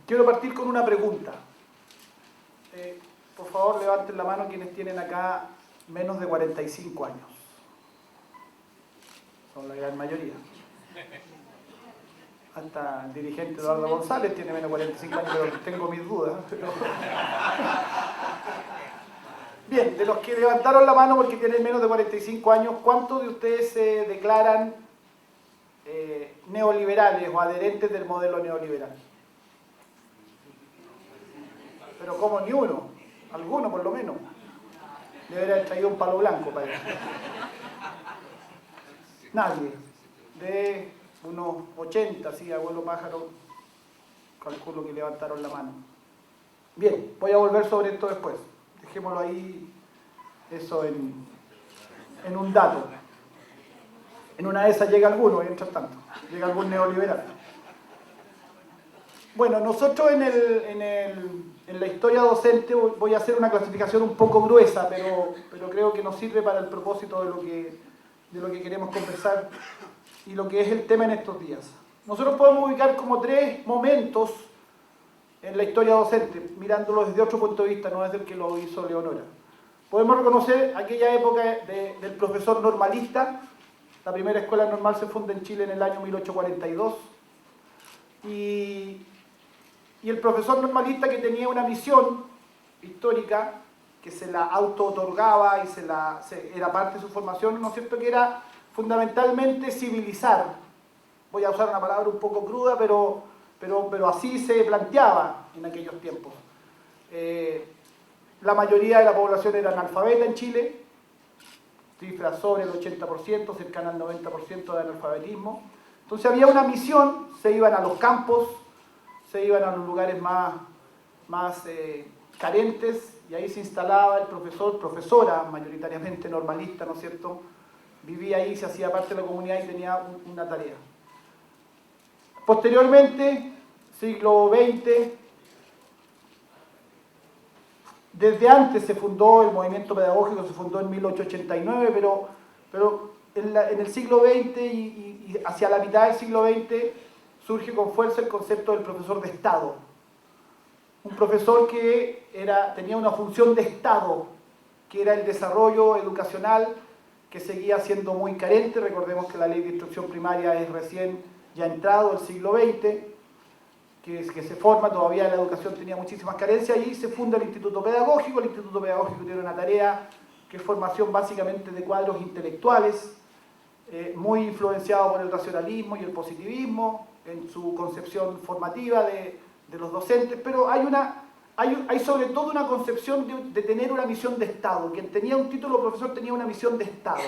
Quiero partir con una pregunta. Por favor, levanten la mano quienes tienen acá menos de 45 años. Son la gran mayoría. Hasta el dirigente Eduardo González tiene menos de 45 años, pero tengo mis dudas. Bien, de los que levantaron la mano porque tienen menos de 45 años, ¿cuántos de ustedes se declaran neoliberales o adherentes del modelo neoliberal? Pero como ni uno, alguno por lo menos. Debería haber traído un palo blanco para eso. Nadie. De unos 80, sí, abuelo pájaro, calculo que levantaron la mano. Bien, voy a volver sobre esto después. Dejémoslo ahí, eso en un dato. En una de esas llega alguno, mientras tanto, llega algún neoliberal. Bueno, nosotros en la historia docente voy a hacer una clasificación un poco gruesa, pero creo que nos sirve para el propósito de lo que queremos conversar y lo que es el tema en estos días. Nosotros podemos ubicar como tres momentos en la historia docente, mirándolo desde otro punto de vista, no desde el que lo hizo Leonora. Podemos reconocer aquella época del profesor normalista. La primera escuela normal se funda en Chile en el año 1842. Y el profesor normalista que tenía una misión histórica, que se la auto-otorgaba y era parte de su formación, ¿no es cierto?, que era fundamentalmente civilizar. Voy a usar una palabra un poco cruda, pero así se planteaba en aquellos tiempos. La mayoría de la población era analfabeta en Chile, cifras sobre el 80%, cercana al 90% de analfabetismo. Entonces había una misión, se iban a los campos, se iban a los lugares más carentes, y ahí se instalaba el profesor, profesora, mayoritariamente normalista, ¿no es cierto? Vivía ahí, se hacía parte de la comunidad y tenía una tarea. Posteriormente, siglo XX, desde antes se fundó el movimiento pedagógico, se fundó en 1889, pero en el siglo XX y hacia la mitad del siglo XX surge con fuerza el concepto del profesor de Estado. Un profesor que tenía una función de Estado, que era el desarrollo educacional, que seguía siendo muy carente. Recordemos que la ley de instrucción primaria es recién ya entrado el siglo XX, que se forma, todavía la educación tenía muchísimas carencias, y se funda el Instituto Pedagógico. El Instituto Pedagógico tiene una tarea que es formación básicamente de cuadros intelectuales, muy influenciado por el racionalismo y el positivismo en su concepción formativa de los docentes, pero hay sobre todo una concepción de tener una misión de Estado. Quien tenía un título de profesor tenía una misión de Estado.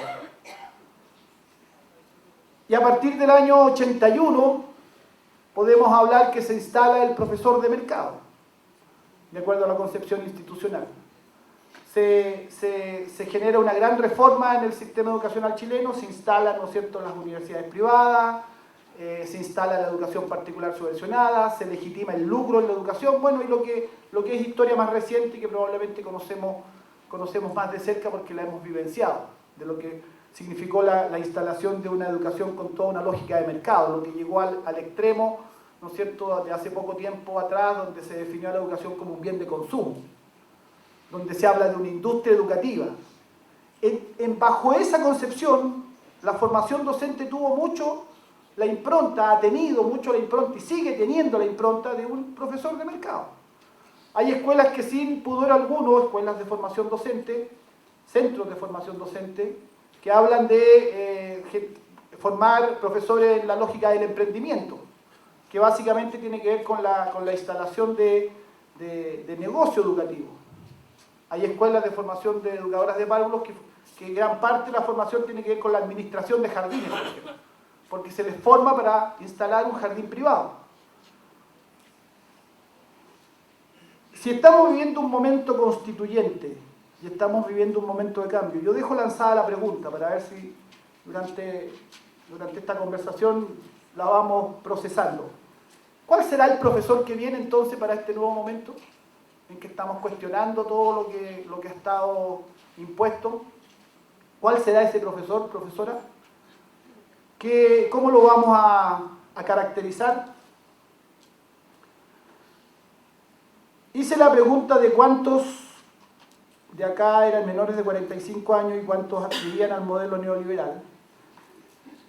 Y a partir del año 81 podemos hablar que se instala el profesor de mercado, de acuerdo a la concepción institucional. Se genera una gran reforma en el sistema educacional chileno, se instalan, ¿no es cierto?, las universidades privadas, se instala la educación particular subvencionada, se legitima el lucro en la educación, bueno, y lo que es historia más reciente y que probablemente conocemos más de cerca porque la hemos vivenciado, de lo que significó la instalación de una educación con toda una lógica de mercado, lo que llegó al extremo, ¿no es cierto?, de hace poco tiempo atrás, donde se definió la educación como un bien de consumo, donde se habla de una industria educativa. Bajo esa concepción, la formación docente tuvo mucho la impronta, ha tenido mucho la impronta y sigue teniendo la impronta de un profesor de mercado. Hay escuelas que sin pudor alguno, escuelas de formación docente, centros de formación docente, que hablan de formar profesores en la lógica del emprendimiento, que básicamente tiene que ver con la instalación de negocio educativo. Hay escuelas de formación de educadoras de párvulos que gran parte de la formación tiene que ver con la administración de jardines, por ejemplo, porque se les forma para instalar un jardín privado. Si estamos viviendo un momento constituyente y estamos viviendo un momento de cambio, yo dejo lanzada la pregunta para ver si durante esta conversación la vamos procesando. ¿Cuál será el profesor que viene entonces para este nuevo momento en que estamos cuestionando todo lo que ha estado impuesto? ¿Cuál será ese profesor, profesora? ¿Cómo lo vamos a caracterizar? Hice la pregunta de cuántos de acá eran menores de 45 años y cuántos adherían al modelo neoliberal,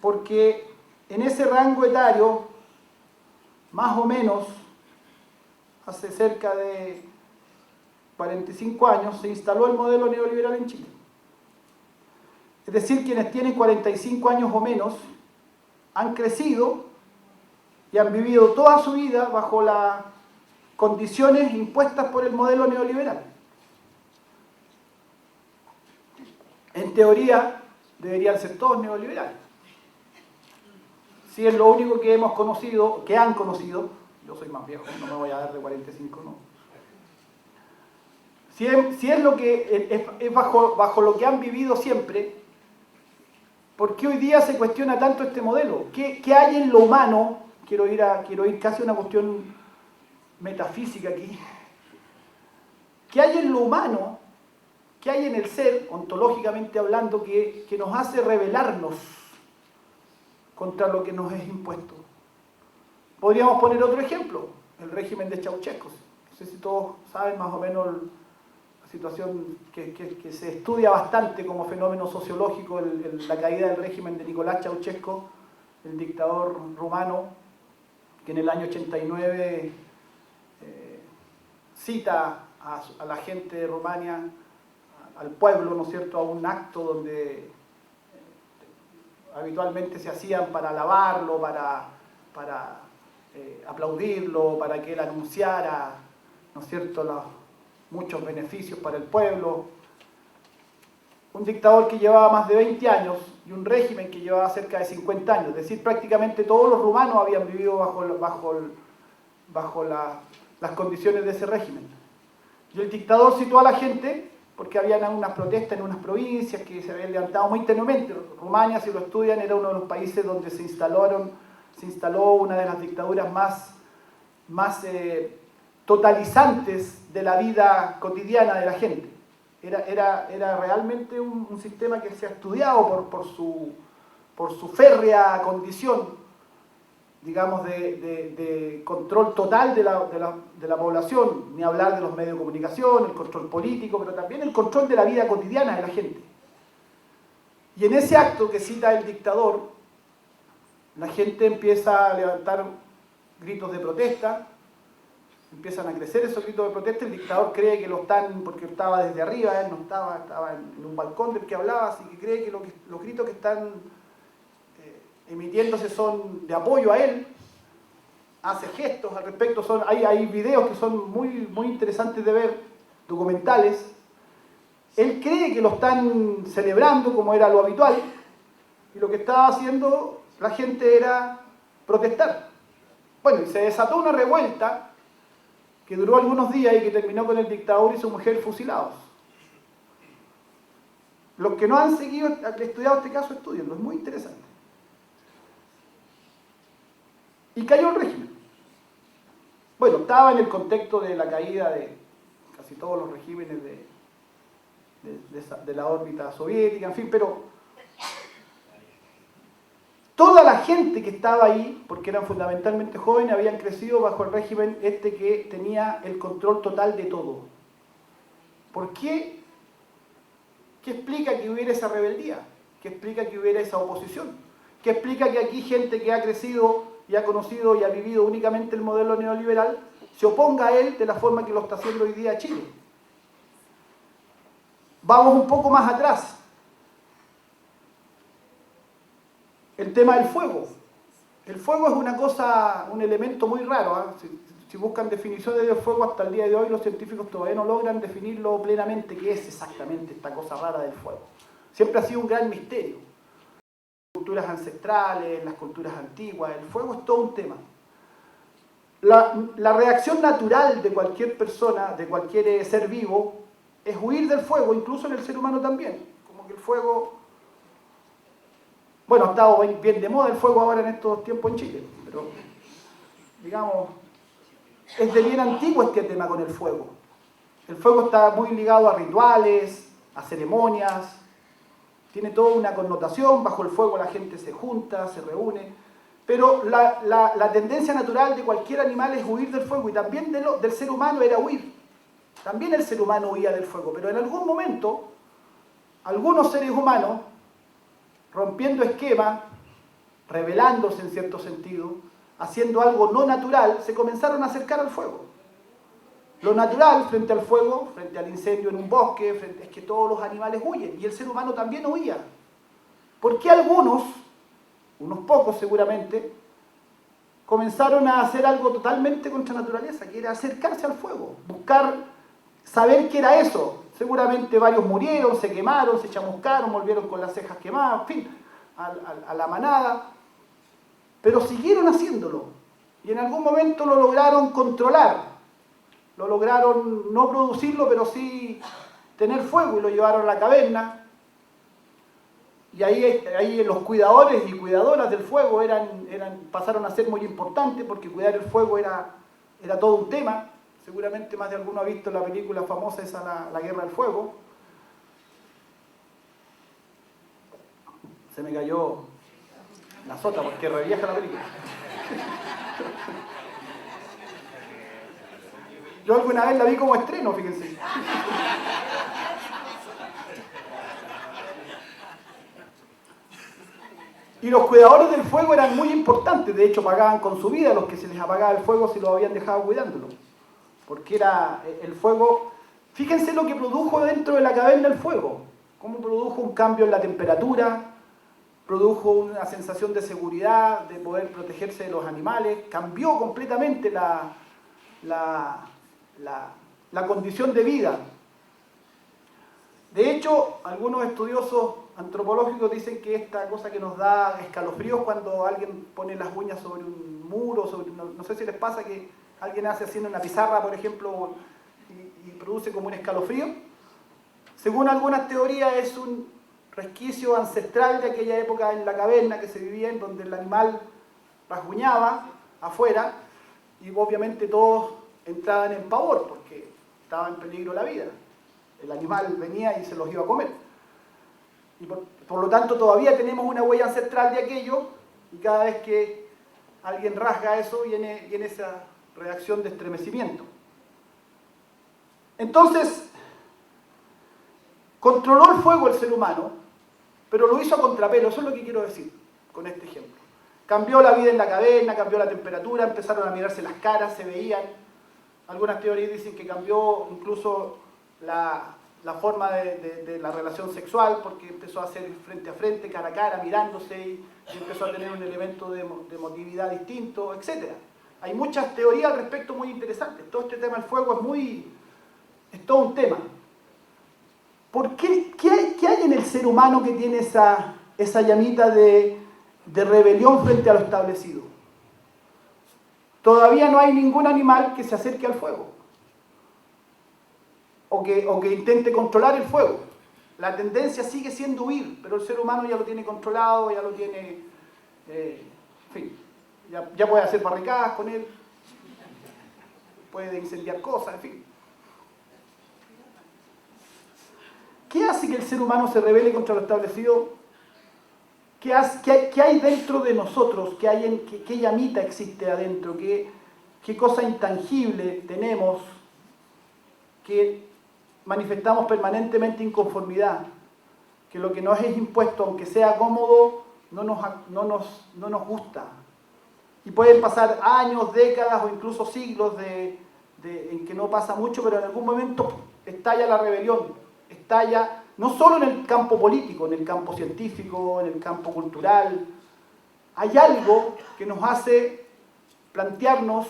porque en ese rango etario, más o menos, hace cerca de 45 años, se instaló el modelo neoliberal en Chile. Es decir, quienes tienen 45 años o menos han crecido y han vivido toda su vida bajo las condiciones impuestas por el modelo neoliberal. En teoría, deberían ser todos neoliberales. Si es lo único que hemos conocido, que han conocido, yo soy más viejo, no me voy a dar de 45, no. Si es lo que es bajo lo que han vivido siempre, ¿por qué hoy día se cuestiona tanto este modelo? ¿Qué hay en lo humano? Quiero ir casi a una cuestión metafísica aquí. ¿Qué hay en lo humano? ¿Qué hay en el ser, ontológicamente hablando, que nos hace rebelarnos contra lo que nos es impuesto? Podríamos poner otro ejemplo, el régimen de Ceausescu. No sé si todos saben más o menos la situación que se estudia bastante como fenómeno sociológico, la caída del régimen de Nicolás Ceausescu, el dictador rumano, que en el año 89 cita a la gente de Rumania, al pueblo, ¿no es cierto?, a un acto donde habitualmente se hacían para alabarlo, para aplaudirlo, para que él anunciara, ¿no es cierto?, muchos beneficios para el pueblo. Un dictador que llevaba más de 20 años y un régimen que llevaba cerca de 50 años, es decir, prácticamente todos los rumanos habían vivido bajo las condiciones de ese régimen. Y el dictador citó a la gente porque habían unas protestas en unas provincias que se habían levantado muy tenuemente. Rumania, si lo estudian, era uno de los países donde se instaló una de las dictaduras más totalizantes de la vida cotidiana de la gente. Era realmente un sistema que se ha estudiado por su férrea condición, digamos, de control total de la población, ni hablar de los medios de comunicación, el control político, pero también el control de la vida cotidiana de la gente. Y en ese acto que cita el dictador, la gente empieza a levantar gritos de protesta, empiezan a crecer esos gritos de protesta, el dictador cree que lo están, porque estaba desde arriba, él no estaba en un balcón del que hablaba, así que cree que los gritos que están emitiéndose son de apoyo a él, hace gestos al respecto, hay videos que son muy, muy interesantes de ver, documentales. Él cree que lo están celebrando como era lo habitual, y lo que estaba haciendo la gente era protestar. Bueno, y se desató una revuelta que duró algunos días y que terminó con el dictador y su mujer fusilados. Los que no han estudiado este caso, estudienlo, es muy interesante. Y cayó el régimen. Bueno, estaba en el contexto de la caída de casi todos los regímenes de la órbita soviética, en fin, pero toda la gente que estaba ahí, porque eran fundamentalmente jóvenes, habían crecido bajo el régimen que tenía el control total de todo. ¿Por qué? ¿Qué explica que hubiera esa rebeldía? ¿Qué explica que hubiera esa oposición? ¿Qué explica que aquí gente que ha crecido y ha conocido y ha vivido únicamente el modelo neoliberal se oponga a él de la forma que lo está haciendo hoy día Chile? Vamos un poco más atrás. El tema del fuego. El fuego es un elemento muy raro, ¿eh? Si buscan definiciones del fuego, hasta el día de hoy los científicos todavía no logran definirlo plenamente, qué es exactamente esta cosa rara del fuego. Siempre ha sido un gran misterio. Las culturas ancestrales, las culturas antiguas, el fuego es todo un tema. La reacción natural de cualquier persona, de cualquier ser vivo, es huir del fuego, incluso en el ser humano también. Como que el fuego... Bueno, ha estado bien de moda el fuego ahora en estos tiempos en Chile, pero, digamos, es de bien antiguo este tema con el fuego. El fuego está muy ligado a rituales, a ceremonias, tiene toda una connotación, bajo el fuego la gente se junta, se reúne. Pero la tendencia natural de cualquier animal es huir del fuego, y también del ser humano era huir. También el ser humano huía del fuego, pero en algún momento, algunos seres humanos, rompiendo esquemas, rebelándose en cierto sentido, haciendo algo no natural, se comenzaron a acercar al fuego. Lo natural frente al fuego, frente al incendio en un bosque, es que todos los animales huyen, y el ser humano también huía. ¿Por qué algunos, unos pocos seguramente, comenzaron a hacer algo totalmente contra naturaleza, que era acercarse al fuego, buscar saber qué era eso? Seguramente varios murieron, se quemaron, se chamuscaron, volvieron con las cejas quemadas, en fin, a la manada, pero siguieron haciéndolo, y en algún momento lo lograron controlar, lo lograron no producirlo, pero sí tener fuego, y lo llevaron a la caverna. Y ahí los cuidadores y cuidadoras del fuego pasaron a ser muy importantes, porque cuidar el fuego era todo un tema. Seguramente más de alguno ha visto la película famosa esa, la Guerra del Fuego. Se me cayó la sota porque revieja la película. Yo alguna vez la vi como estreno, fíjense. Y los cuidadores del fuego eran muy importantes, de hecho pagaban con su vida los que se les apagaba el fuego si lo habían dejado cuidándolo. Porque era el fuego, fíjense lo que produjo dentro de la caverna el fuego, cómo produjo un cambio en la temperatura, produjo una sensación de seguridad, de poder protegerse de los animales, cambió completamente la condición de vida. De hecho, algunos estudiosos antropológicos dicen que esta cosa que nos da escalofríos cuando alguien pone las uñas sobre un muro, no sé si les pasa que alguien hace así en una pizarra, por ejemplo, y produce como un escalofrío. Según algunas teorías es un resquicio ancestral de aquella época en la caverna que se vivía, en donde el animal rasguñaba afuera, y obviamente todos entraban en pavor porque estaba en peligro la vida. El animal venía y se los iba a comer. Y por lo tanto todavía tenemos una huella ancestral de aquello, y cada vez que alguien rasga eso viene esa reacción de estremecimiento. Entonces, controló el fuego el ser humano, pero lo hizo a contrapelo. Eso es lo que quiero decir con este ejemplo. Cambió la vida en la caverna, cambió la temperatura, empezaron a mirarse las caras, se veían. Algunas teorías dicen que cambió incluso la forma de la relación sexual, porque empezó a ser frente a frente, cara a cara, mirándose, y empezó a tener un elemento de emotividad distinto, etc. Hay muchas teorías al respecto muy interesantes. Todo este tema del fuego es todo un tema. ¿Por qué? ¿Qué hay en el ser humano que tiene esa llamita de rebelión frente a lo establecido? Todavía no hay ningún animal que se acerque al fuego, o que intente controlar el fuego. La tendencia sigue siendo huir, pero el ser humano ya lo tiene controlado, ya lo tiene, en fin, ya puede hacer barricadas con él, puede incendiar cosas, en fin. ¿Qué hace que el ser humano se rebele contra lo establecido? ¿Qué hay dentro de nosotros? ¿Qué llamita existe adentro? ¿Qué cosa intangible tenemos que manifestamos permanentemente inconformidad? Que lo que nos es impuesto, aunque sea cómodo, no nos gusta. Y pueden pasar años, décadas o incluso siglos en que no pasa mucho, pero en algún momento estalla la rebelión. Estalla no solo en el campo político, en el campo científico, en el campo cultural. Hay algo que nos hace plantearnos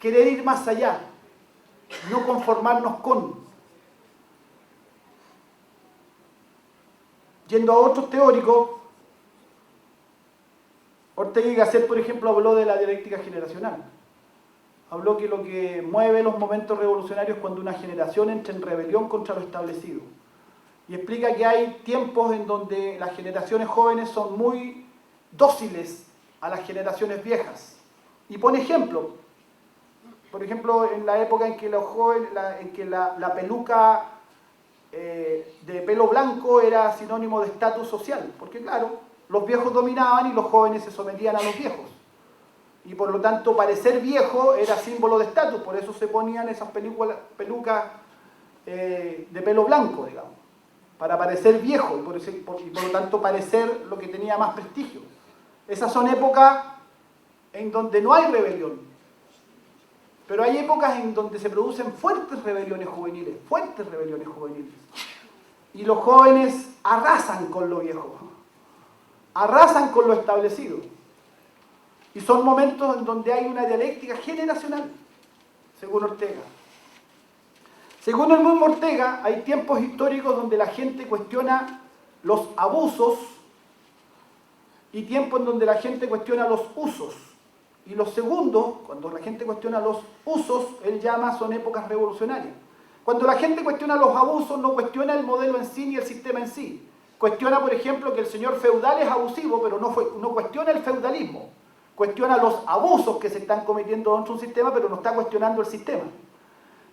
querer ir más allá, no conformarnos con. Yendo a otros teóricos, Ortega y Gasset, por ejemplo, habló de la dialéctica generacional. Habló que lo que mueve los momentos revolucionarios es cuando una generación entra en rebelión contra lo establecido. Y explica que hay tiempos en donde las generaciones jóvenes son muy dóciles a las generaciones viejas. Y pone ejemplo. Por ejemplo, en la época en que los jóvenes, en que la peluca de pelo blanco era sinónimo de estatus social. Porque claro, los viejos dominaban y los jóvenes se sometían a los viejos. Y por lo tanto, parecer viejo era símbolo de estatus, por eso se ponían esas pelucas de pelo blanco, digamos, para parecer viejo y por lo tanto parecer lo que tenía más prestigio. Esas son épocas en donde no hay rebelión, pero hay épocas en donde se producen fuertes rebeliones juveniles, y los jóvenes arrasan con lo viejo, arrasan con lo establecido. Y son momentos en donde hay una dialéctica generacional, según Ortega. Según el mismo Ortega, hay tiempos históricos donde la gente cuestiona los abusos y tiempos en donde la gente cuestiona los usos. Y los segundos, cuando la gente cuestiona los usos, él llama son épocas revolucionarias. Cuando la gente cuestiona los abusos, no cuestiona el modelo en sí ni el sistema en sí. Cuestiona, por ejemplo, que el señor feudal es abusivo, pero no cuestiona el feudalismo. Cuestiona los abusos que se están cometiendo dentro de un sistema, pero no está cuestionando el sistema.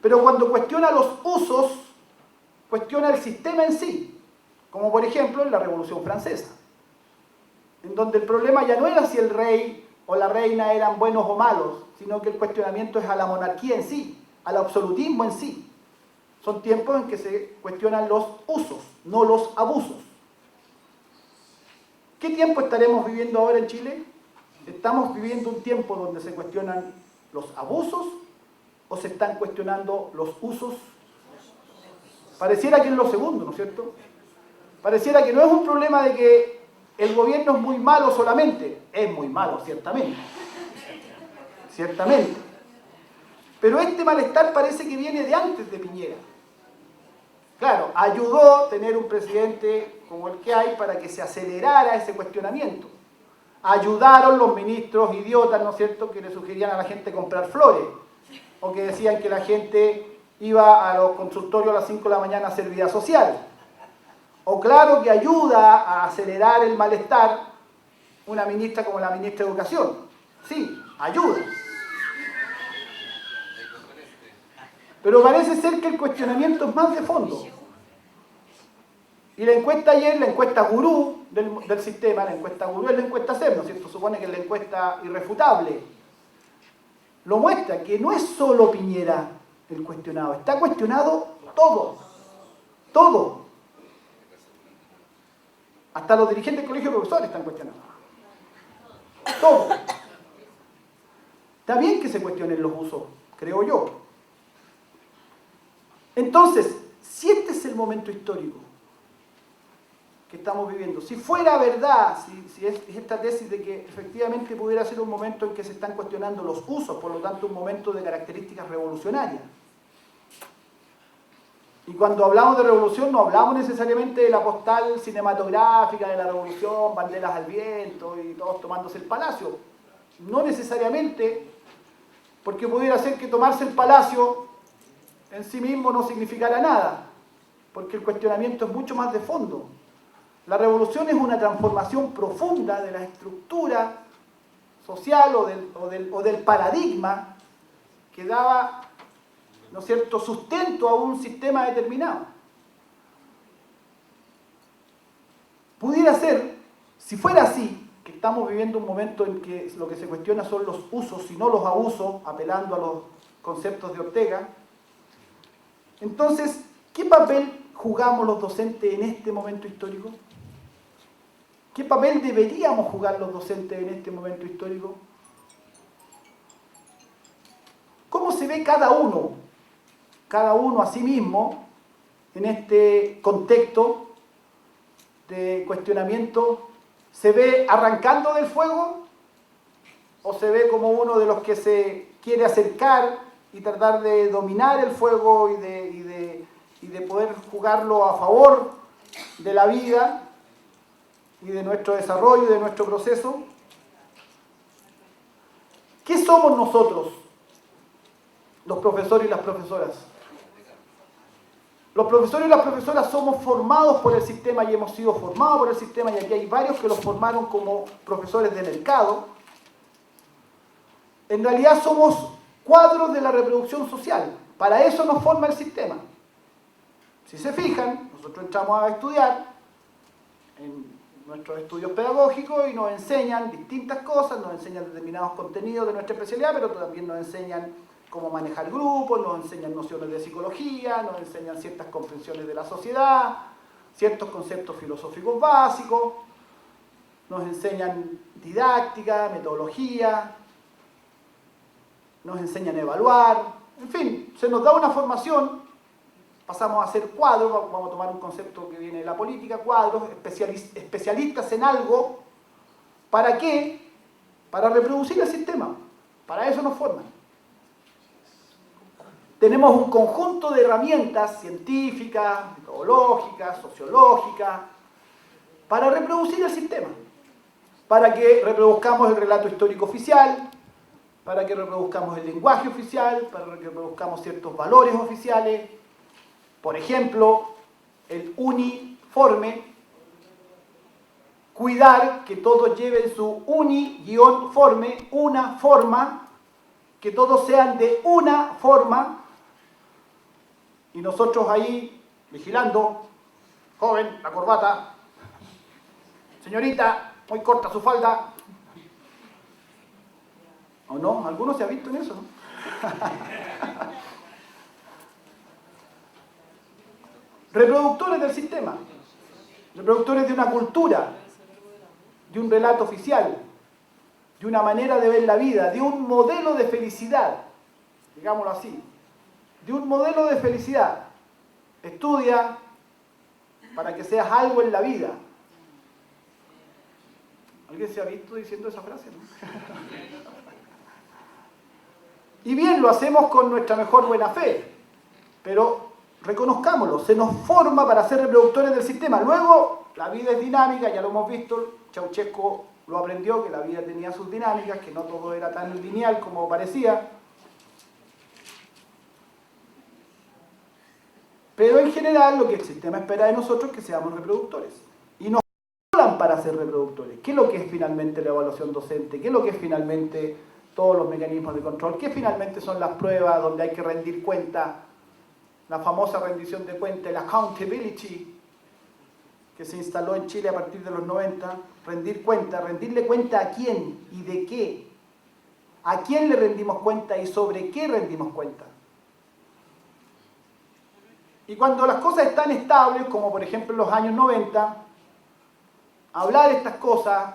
Pero cuando cuestiona los usos, cuestiona el sistema en sí, como por ejemplo en la Revolución Francesa, en donde el problema ya no era si el rey o la reina eran buenos o malos, sino que el cuestionamiento es a la monarquía en sí, al absolutismo en sí. Son tiempos en que se cuestionan los usos, no los abusos. ¿Qué tiempo estaremos viviendo ahora en Chile? ¿Estamos viviendo un tiempo donde se cuestionan los abusos o se están cuestionando los usos? Pareciera que es lo segundo, ¿no es cierto? Pareciera que no es un problema de que el gobierno es muy malo solamente. Es muy malo, ciertamente. Ciertamente. Pero este malestar parece que viene de antes de Piñera. Claro, ayudó tener un presidente como el que hay para que se acelerara ese cuestionamiento. Ayudaron los ministros idiotas, ¿no es cierto?, que le sugerían a la gente comprar flores, o que decían que la gente iba a los consultorios a las 5 de la mañana a hacer vida social. O claro que ayuda a acelerar el malestar una ministra como la ministra de Educación. Sí, ayuda. Pero parece ser que el cuestionamiento es más de fondo. Y la encuesta ayer, la encuesta gurú del sistema, la encuesta gurú es la encuesta SEM, ¿no es cierto? Supone que es la encuesta irrefutable. Lo muestra que no es solo Piñera el cuestionado, está cuestionado todo. Todo. Hasta los dirigentes del colegio de profesores están cuestionados. Todo. Está bien que se cuestionen los usos, creo yo. Entonces, si este es el momento histórico que estamos viviendo, si fuera verdad, si es esta tesis de que efectivamente pudiera ser un momento en que se están cuestionando los usos, por lo tanto un momento de características revolucionarias. Y cuando hablamos de revolución no hablamos necesariamente de la postal cinematográfica de la revolución, banderas al viento y todos tomándose el palacio. No necesariamente, porque pudiera ser que tomarse el palacio en sí mismo no significara nada, porque el cuestionamiento es mucho más de fondo. La revolución es una transformación profunda de la estructura social o del paradigma que daba, ¿no es cierto?, sustento a un sistema determinado. Pudiera ser, si fuera así, que estamos viviendo un momento en que lo que se cuestiona son los usos y no los abusos, apelando a los conceptos de Ortega, entonces, ¿qué papel jugamos los docentes en este momento histórico? ¿Qué papel deberíamos jugar los docentes en este momento histórico? ¿Cómo se ve cada uno a sí mismo, en este contexto de cuestionamiento? ¿Se ve arrancando del fuego? ¿O se ve como uno de los que se quiere acercar y tratar de dominar el fuego y de poder jugarlo a favor de la vida y de nuestro desarrollo y de nuestro proceso? ¿Qué somos nosotros, los profesores y las profesoras? Los profesores y las profesoras somos formados por el sistema y hemos sido formados por el sistema, y aquí hay varios que los formaron como profesores de mercado. En realidad somos cuadros de la reproducción social. Para eso nos forma el sistema. Si se fijan, nosotros entramos a estudiar en nuestros estudios pedagógicos y nos enseñan distintas cosas, nos enseñan determinados contenidos de nuestra especialidad, pero también nos enseñan cómo manejar grupos, nos enseñan nociones de psicología, nos enseñan ciertas comprensiones de la sociedad, ciertos conceptos filosóficos básicos, nos enseñan didáctica, metodología, nos enseñan a evaluar, en fin, se nos da una formación, pasamos a hacer cuadros, vamos a tomar un concepto que viene de la política, cuadros, especialistas en algo, ¿para qué? Para reproducir el sistema, para eso nos forman. Tenemos un conjunto de herramientas científicas, metodológicas, sociológicas, para reproducir el sistema, para que reproduzcamos el relato histórico oficial, para que reproduzcamos el lenguaje oficial, para que reproduzcamos ciertos valores oficiales, por ejemplo, el uniforme, cuidar que todos lleven su uni-forme, una forma, que todos sean de una forma, y nosotros ahí vigilando, joven, la corbata, señorita, muy corta su falda, ¿o no? ¿Alguno se ha visto en eso, no? Reproductores del sistema, reproductores de una cultura, de un relato oficial, de una manera de ver la vida, de un modelo de felicidad, digámoslo así, de un modelo de felicidad. Estudia para que seas algo en la vida. ¿Alguien se ha visto diciendo esa frase, no? Y bien, lo hacemos con nuestra mejor buena fe, pero reconozcámoslo, se nos forma para ser reproductores del sistema. Luego, la vida es dinámica, ya lo hemos visto, Ceausescu lo aprendió, que la vida tenía sus dinámicas, que no todo era tan lineal como parecía. Pero en general, lo que el sistema espera de nosotros es que seamos reproductores. Y nos controlan para ser reproductores. ¿Qué es lo que es finalmente la evaluación docente? ¿Qué es lo que es finalmente todos los mecanismos de control? ¿Qué finalmente son las pruebas donde hay que rendir cuenta? La famosa rendición de cuenta, el accountability, que se instaló en Chile a partir de los 90, rendir cuenta, rendirle cuenta a quién y de qué, a quién le rendimos cuenta y sobre qué rendimos cuenta. Y cuando las cosas están estables, como por ejemplo en los años 90, hablar de estas cosas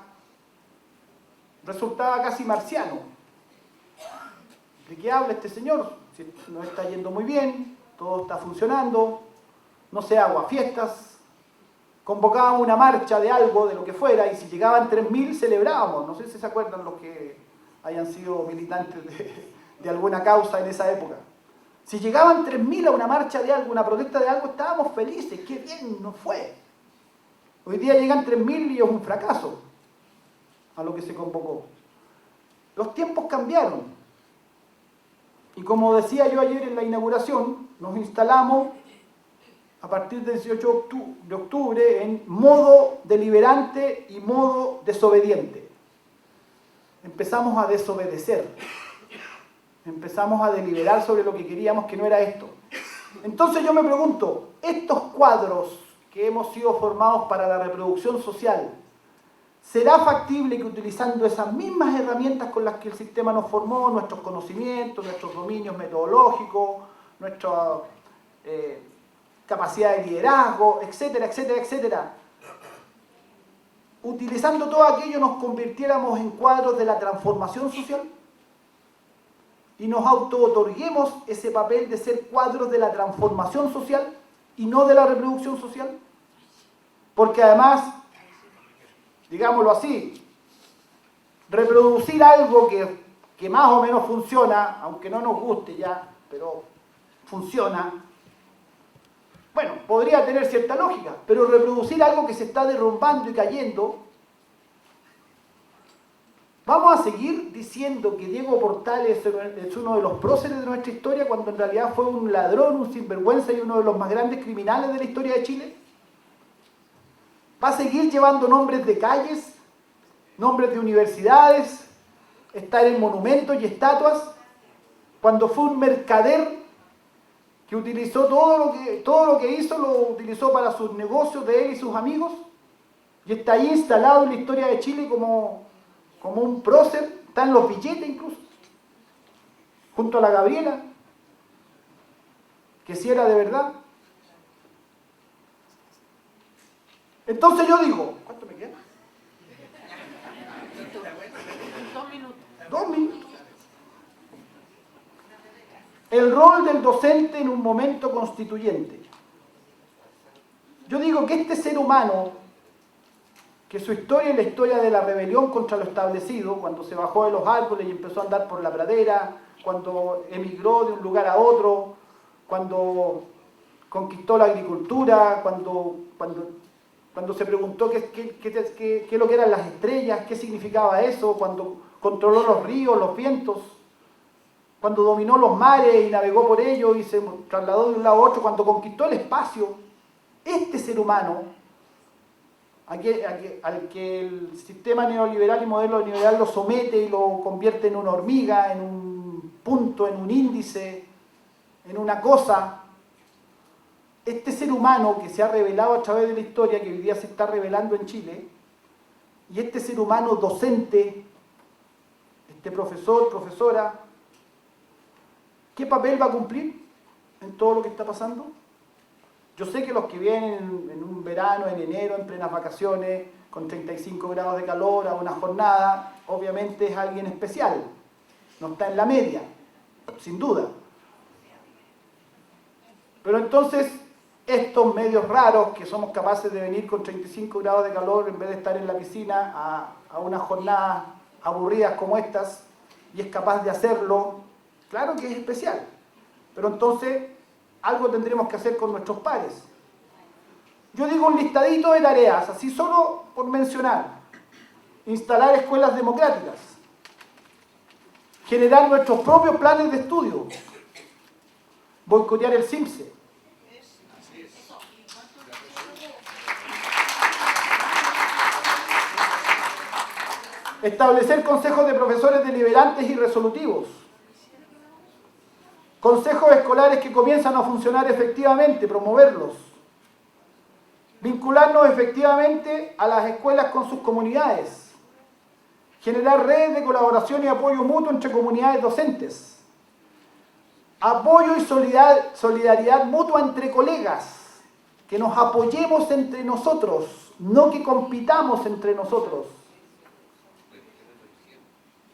resultaba casi marciano. ¿De qué habla este señor? Si no está yendo muy bien, todo está funcionando, no se aguafiestas, convocábamos una marcha de algo, de lo que fuera, y si llegaban 3.000 celebrábamos. No sé si se acuerdan los que hayan sido militantes de alguna causa en esa época. Si llegaban 3.000 a una marcha de algo, una protesta de algo, estábamos felices, qué bien nos fue. Hoy día llegan 3.000 y es un fracaso a lo que se convocó. Los tiempos cambiaron. Y como decía yo ayer en la inauguración, nos instalamos a partir del 18 de octubre en modo deliberante y modo desobediente. Empezamos a desobedecer. Empezamos a deliberar sobre lo que queríamos, que no era esto. Entonces yo me pregunto, estos cuadros que hemos sido formados para la reproducción social, ¿será factible que utilizando esas mismas herramientas con las que el sistema nos formó, nuestros conocimientos, nuestros dominios metodológicos, nuestra capacidad de liderazgo, etcétera, etcétera, etcétera, utilizando todo aquello nos convirtiéramos en cuadros de la transformación social? Y nos auto-otorguemos ese papel de ser cuadros de la transformación social y no de la reproducción social. Porque además, digámoslo así, reproducir algo que más o menos funciona, aunque no nos guste ya, pero funciona, bueno, podría tener cierta lógica, pero reproducir algo que se está derrumbando y cayendo, ¿vamos a seguir diciendo que Diego Portales es uno de los próceres de nuestra historia cuando en realidad fue un ladrón, un sinvergüenza y uno de los más grandes criminales de la historia de Chile? ¿Va a seguir llevando nombres de calles, nombres de universidades, estar en monumentos y estatuas, cuando fue un mercader que utilizó todo lo que hizo, lo utilizó para sus negocios de él y sus amigos? Y está ahí instalado en la historia de Chile como un prócer, está en los billetes incluso, junto a la Gabriela, que sí era de verdad. Entonces yo digo, ¿cuánto me queda? 2 minutos. 2 minutos. El rol del docente en un momento constituyente. Yo digo que este ser humano, que su historia es la historia de la rebelión contra lo establecido, cuando se bajó de los árboles y empezó a andar por la pradera, cuando emigró de un lugar a otro, cuando conquistó la agricultura, cuando se preguntó qué es lo que eran las estrellas, qué significaba eso, cuando controló los ríos, los vientos, cuando dominó los mares y navegó por ellos y se trasladó de un lado a otro, cuando conquistó el espacio. Este ser humano, al que el sistema neoliberal y modelo neoliberal lo somete y lo convierte en una hormiga, en un punto, en un índice, en una cosa, este ser humano que se ha revelado a través de la historia, que hoy día se está revelando en Chile, y este ser humano docente, este profesor, profesora, ¿qué papel va a cumplir en todo lo que está pasando? Yo sé que los que vienen en un verano, en enero, en plenas vacaciones, con 35 grados de calor, a una jornada, obviamente es alguien especial, no está en la media, sin duda. Pero entonces, estos medios raros, que somos capaces de venir con 35 grados de calor en vez de estar en la piscina a unas jornadas aburridas como estas, y es capaz de hacerlo, claro que es especial. Pero entonces, algo tendremos que hacer con nuestros pares. Yo digo un listadito de tareas, así solo por mencionar. Instalar escuelas democráticas. Generar nuestros propios planes de estudio. Boicotear el CIMSE. Establecer consejos de profesores deliberantes y resolutivos. Consejos escolares que comienzan a funcionar efectivamente, promoverlos. Vincularnos efectivamente a las escuelas con sus comunidades. Generar redes de colaboración y apoyo mutuo entre comunidades docentes. Apoyo y solidaridad mutua entre colegas. Que nos apoyemos entre nosotros, no que compitamos entre nosotros.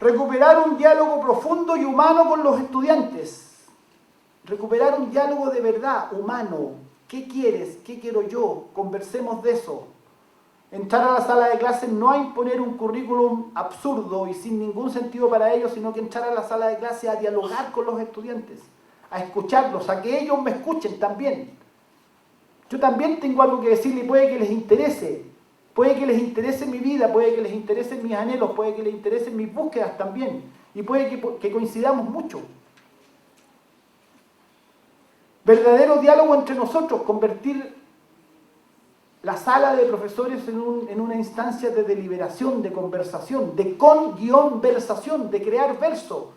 Recuperar un diálogo profundo y humano con los estudiantes. Recuperar un diálogo de verdad, humano. ¿Qué quieres? ¿Qué quiero yo? Conversemos de eso. Entrar a la sala de clases no a imponer un currículum absurdo y sin ningún sentido para ellos, sino que entrar a la sala de clases a dialogar con los estudiantes, a escucharlos, a que ellos me escuchen también. Yo también tengo algo que decirles y puede que les interese. Puede que les interese mi vida, puede que les interesen mis anhelos, puede que les interesen mis búsquedas también. Y puede que coincidamos mucho. Verdadero diálogo entre nosotros, convertir la sala de profesores en una instancia de deliberación, de conversación, de con-versación, de crear verso.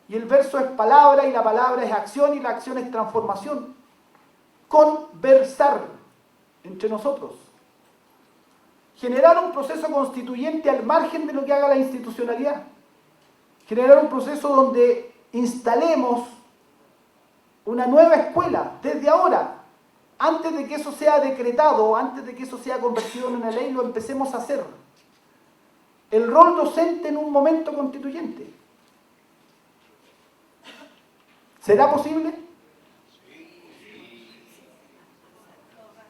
Y el verso es palabra y la palabra es acción y la acción es transformación. Conversar entre nosotros. Generar un proceso constituyente al margen de lo que haga la institucionalidad. Generar un proceso donde instalemos una nueva escuela, desde ahora, antes de que eso sea decretado, antes de que eso sea convertido en una ley, lo empecemos a hacer. El rol docente en un momento constituyente. ¿Será posible?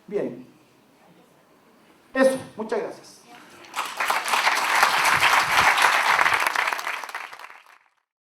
Bien. Eso, muchas gracias.